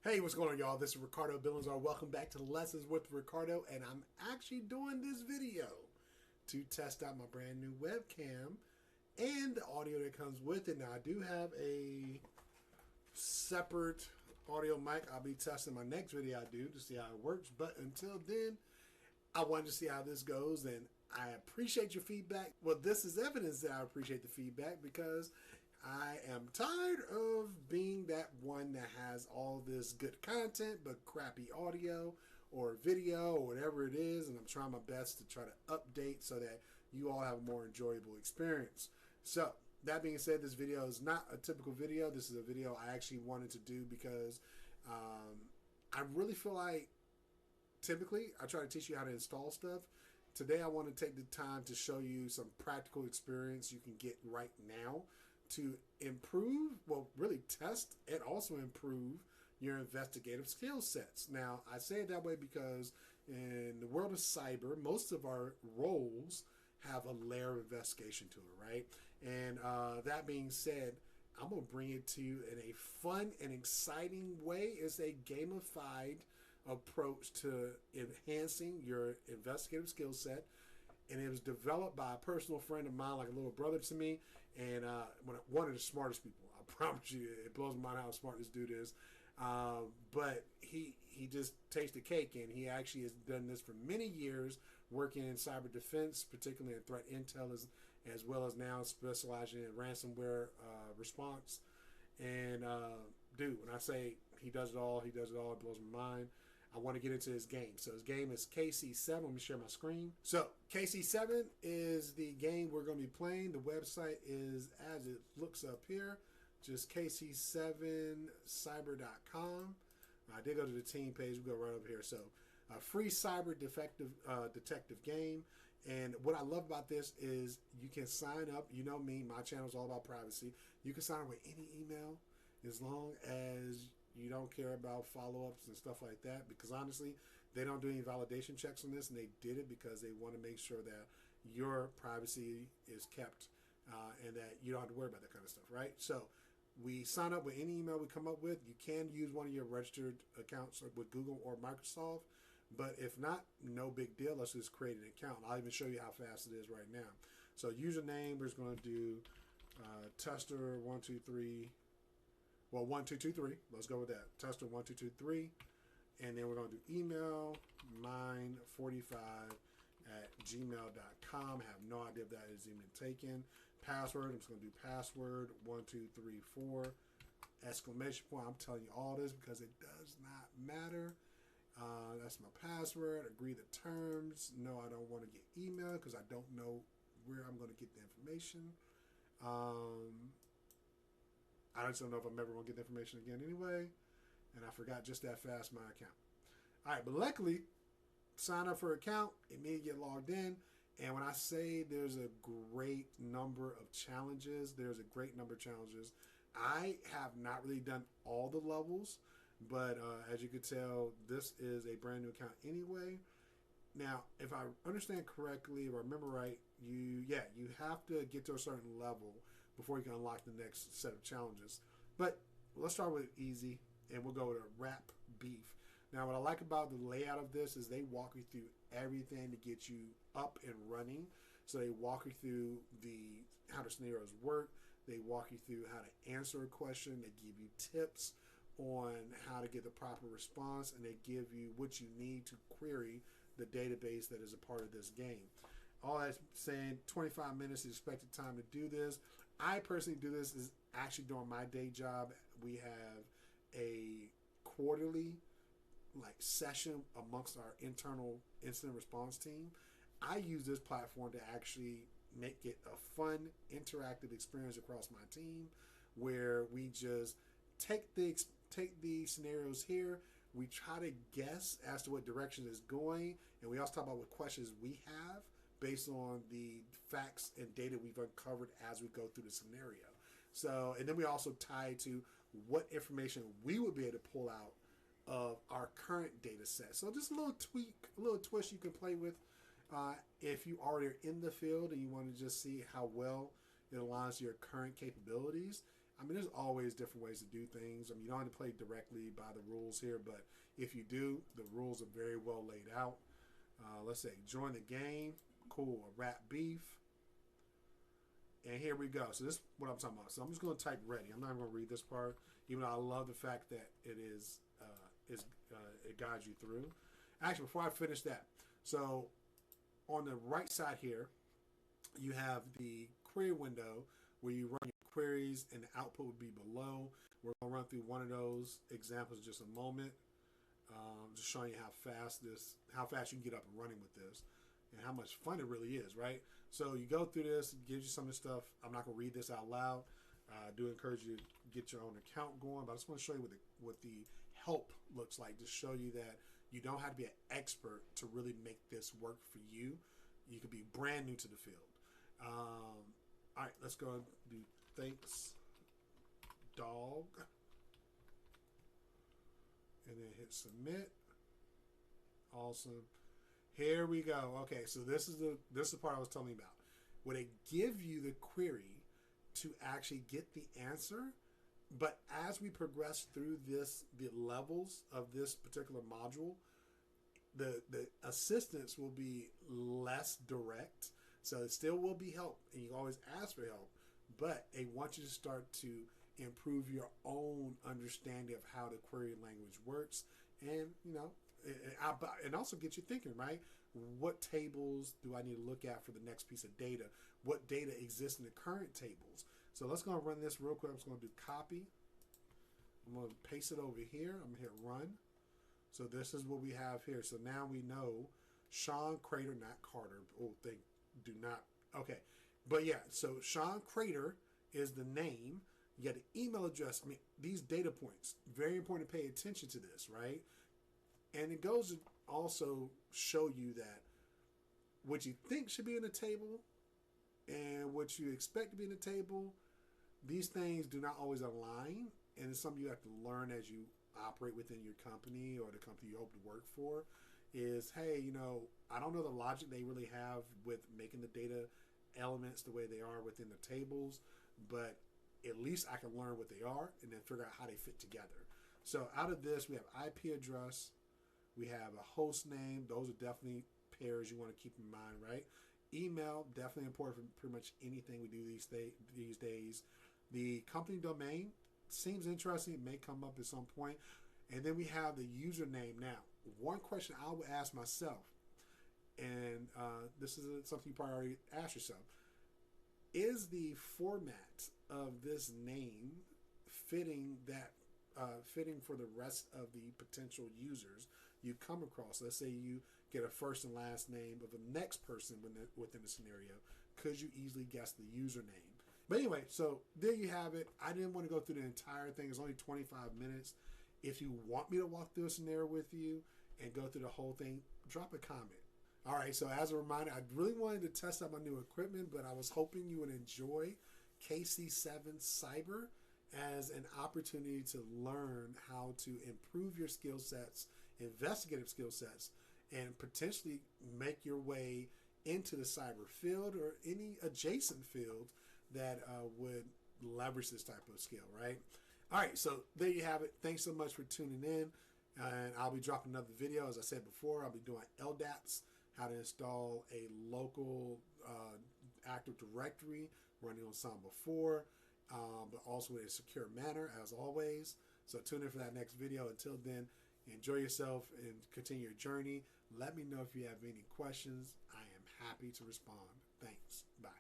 Hey, what's going on, y'all? This is Ricardo Billingzar. Welcome back to Lessons with Ricardo, and I'm actually doing this video to test out my brand new webcam and the audio that comes with it. Now, I do have a separate audio mic. I'll be testing my next video I do to see how it works, but until then, I wanted to see how this goes, and I appreciate your feedback. Well, this is evidence that I appreciate the feedback because I am tired of being that one that has all this good content but crappy audio or video or whatever it is, and I'm trying my best to try to update so that you all have a more enjoyable experience. So that being said, this video is not a typical video. This is a video I actually wanted to do because I really feel like typically I try to teach you how to install stuff. Today I want to take the time to show you some practical experience you can get right now to improve, well, really test and also improve your investigative skill sets. Now, I say it that way because in the world of cyber, most of our roles have a layer of investigation to it, right? And that being said, I'm going to bring it to you in a fun and exciting way. It's a gamified approach to enhancing your investigative skill set. And it was developed by a personal friend of mine, like a little brother to me, and one of the smartest people. I promise you, it blows my mind how smart this dude is. But he just takes the cake, and he actually has done this for many years, working in cyber defense, particularly in threat intel, as well as now specializing in ransomware response. And dude, when I say he does it all, he does it all. It blows my mind. I want to get into his game. So his game is KC7. Let me share my screen. So KC7 is the game we're going to be playing. The website is as it looks up here, just KC7Cyber.com. I did go to the team page. We go right over here. So a free cyber detective game. And what I love about this is you can sign up. You know me, my channel is all about privacy. You can sign up with any email as long as you don't care about follow-ups and stuff like that, because honestly, they don't do any validation checks on this, and they did it because they want to make sure that your privacy is kept and that you don't have to worry about that kind of stuff, right? So we sign up with any email we come up with. You can use one of your registered accounts with Google or Microsoft, but if not, no big deal. Let's just create an account. I'll even show you how fast it is right now. So username, we're just going to do tester123. Well, 1223. Let's go with that. Tester1223. And then we're going to do email, mine45@gmail.com. I have no idea if that is even taken. Password, I'm just going to do password 1234. Exclamation point. I'm telling you all this because it does not matter. That's my password. Agree the terms. No, I don't want to get email because I don't know where I'm going to get the information. I just don't know if I'm ever going to get the information again anyway. And I forgot just that fast my account. All right, but luckily, sign up for an account, immediately get logged in. And when I say there's a great number of challenges, I have not really done all the levels. But as you could tell, this is a brand new account anyway. Now, if I understand correctly, if I remember right, you have to get to a certain level before you can unlock the next set of challenges. But let's start with easy, and we'll go with a wrap beef. Now, what I like about the layout of this is they walk you through everything to get you up and running. So they walk you through how the scenarios work. They walk you through how to answer a question. They give you tips on how to get the proper response, and they give you what you need to query the database that is a part of this game. All that's saying 25 minutes is expected time to do this. I personally do this is actually during my day job. We have a quarterly session amongst our internal incident response team. I use this platform to actually make it a fun, interactive experience across my team where we just take the scenarios here. We try to guess as to what direction it's going, and we also talk about what questions we have based on the facts and data we've uncovered as we go through the scenario. So, and then we also tie to what information we would be able to pull out of our current data set. So just a little tweak, a little twist you can play with if you already are in the field and you want to just see how well it aligns to your current capabilities. I mean, there's always different ways to do things. I mean, you don't have to play directly by the rules here, but if you do, the rules are very well laid out. Let's say join the game. Cool. A rat beef. And here we go. So this is what I'm talking about. So I'm just going to type ready. I'm not even going to read this part, even though I love the fact that it guides you through. Actually, before I finish that, so on the right side here, you have the query window where you run your queries, and the output would be below. We're going to run through one of those examples in just a moment. Just showing you how fast you can get up and running with this, and how much fun it really is, right? So you go through this, it gives you some of the stuff. I'm not going to read this out loud. I do encourage you to get your own account going, but I just want to show you what the help looks like, to show you that you don't have to be an expert to really make this work for you. You could be brand new to the field. All right, let's go and do thanks, dog, and then hit submit. Awesome. Here we go. Okay, so this is the part I was telling you about. When they give you the query to actually get the answer, but as we progress through the levels of this particular module, the assistance will be less direct. So it still will be help, and you always ask for help, but they want you to start to improve your own understanding of how the query language works, and and also get you thinking, right? What tables do I need to look at for the next piece of data? What data exists in the current tables? So let's go and run this real quick. I'm just going to do copy. I'm going to paste it over here. I'm going to hit run. So this is what we have here. So now we know Sean Crater, not Carter. Oh, they do not. Okay. But yeah, so Sean Crater is the name. You got the email address. I mean, these data points, very important to pay attention to this, right? And it goes to also show you that what you think should be in the table and what you expect to be in the table, these things do not always align. And it's something you have to learn as you operate within your company or the company you hope to work for is, hey, I don't know the logic they really have with making the data elements the way they are within the tables, but at least I can learn what they are and then figure out how they fit together. So out of this, we have IP address, we have a host name. Those are definitely pairs you want to keep in mind, right? Email, definitely important for pretty much anything we do these days. The company domain seems interesting. It may come up at some point. And then we have the username. Now, one question I would ask myself, and this is something you probably already asked yourself, is the format of this name fitting for the rest of the potential users you come across? Let's say you get a first and last name of the next person within the scenario. Could you easily guess the username? But anyway, so there you have it. I didn't want to go through the entire thing. It's only 25 minutes. If you want me to walk through a scenario with you and go through the whole thing, drop a comment. All right, so as a reminder, I really wanted to test out my new equipment, but I was hoping you would enjoy KC7 Cyber as an opportunity to learn how to improve your skill sets, investigative skill sets, and potentially make your way into the cyber field or any adjacent field that would leverage this type of skill, right? All right, so there you have it. Thanks so much for tuning in, and I'll be dropping another video. As I said before, I'll be doing LDAPs, how to install a local Active Directory running on Samba 4, but also in a secure manner, as always. So tune in for that next video. Until then, enjoy yourself and continue your journey. Let me know if you have any questions. I am happy to respond. Thanks. Bye.